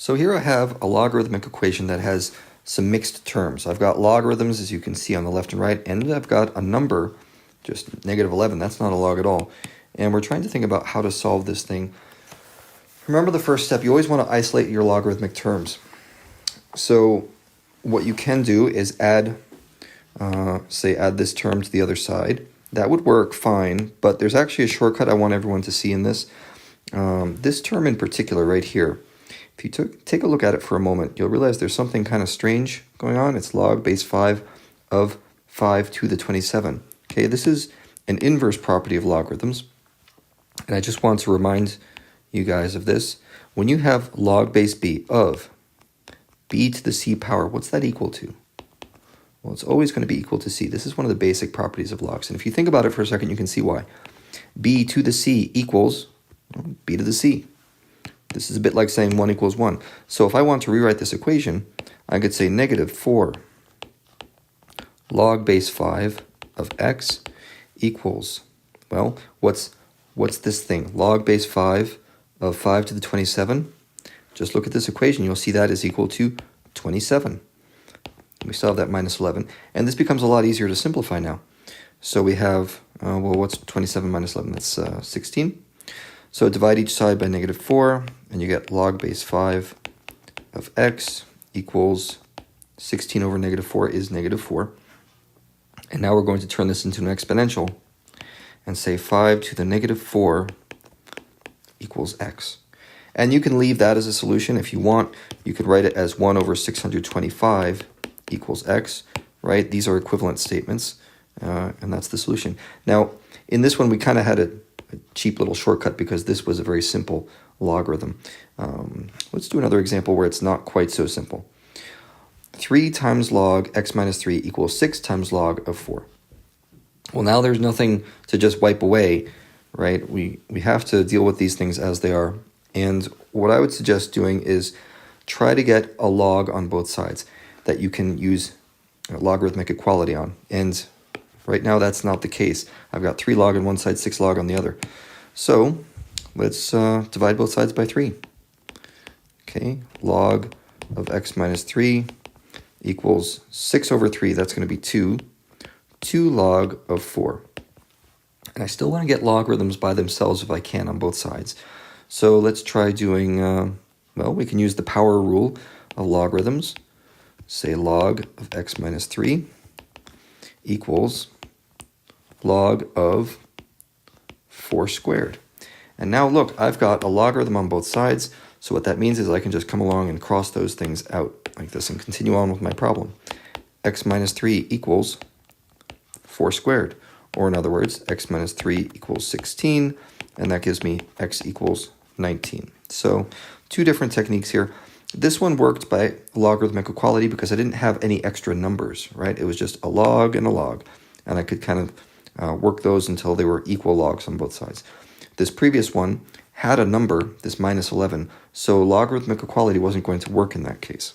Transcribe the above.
So here I have a logarithmic equation that has some mixed terms. I've got logarithms, as you can see on the left and right, and I've got a number, just negative 11. That's not a log at all. And we're trying to think about how to solve this thing. Remember the first step, you always want to isolate your logarithmic terms. So what you can do is add this term to the other side. That would work fine, but there's actually a shortcut I want everyone to see in this. This term in particular right here, if you take a look at it for a moment, you'll realize there's something kind of strange going on. It's log base 5 of 5 to the 27. Okay, this is an inverse property of logarithms. And I just want to remind you guys of this. When you have log base b of b to the c power, what's that equal to? Well, it's always going to be equal to c. This is one of the basic properties of logs. And if you think about it for a second, you can see why. B to the c equals b to the c. This is a bit like saying 1 equals 1. So if I want to rewrite this equation, I could say negative 4 log base 5 of x equals, well, what's this thing? Log base 5 of 5 to the 27. Just look at this equation. You'll see that is equal to 27. We still have that minus 11. And this becomes a lot easier to simplify now. So we have, well, what's 27 minus 11? That's 16. So divide each side by negative 4, and you get log base 5 of x equals 16 over negative 4 is negative 4. And now we're going to turn this into an exponential and say 5 to the negative 4 equals x. And you can leave that as a solution if you want. You could write it as 1 over 625 equals x, right? These are equivalent statements, and that's the solution. Now, in this one, we kind of had a cheap little shortcut because this was a very simple logarithm. Let's do another example where it's not quite so simple. 3 times log x minus 3 equals 6 times log of 4. Well, now there's nothing to just wipe away, right? We have to deal with these things as they are. And what I would suggest doing is try to get a log on both sides that you can use logarithmic equality on. And right now that's not the case. I've got 3 log on one side, 6 log on the other. So let's divide both sides by 3. Okay, log of x minus 3 equals 6 over 3. That's going to be 2 log of 4. And I still want to get logarithms by themselves if I can on both sides. So let's try doing, well, we can use the power rule of logarithms. Say log of x minus 3 equals log of 4 squared. And now look, I've got a logarithm on both sides. So what that means is I can just come along and cross those things out like this and continue on with my problem. X minus 3 equals 4 squared. Or in other words, x minus 3 equals 16. And that gives me x equals 19. So 2 different techniques here. This one worked by logarithmic equality because I didn't have any extra numbers, right? It was just a log and a log. And I could kind of work those until they were equal logs on both sides. This previous one had a number, this minus 11, so logarithmic equality wasn't going to work in that case.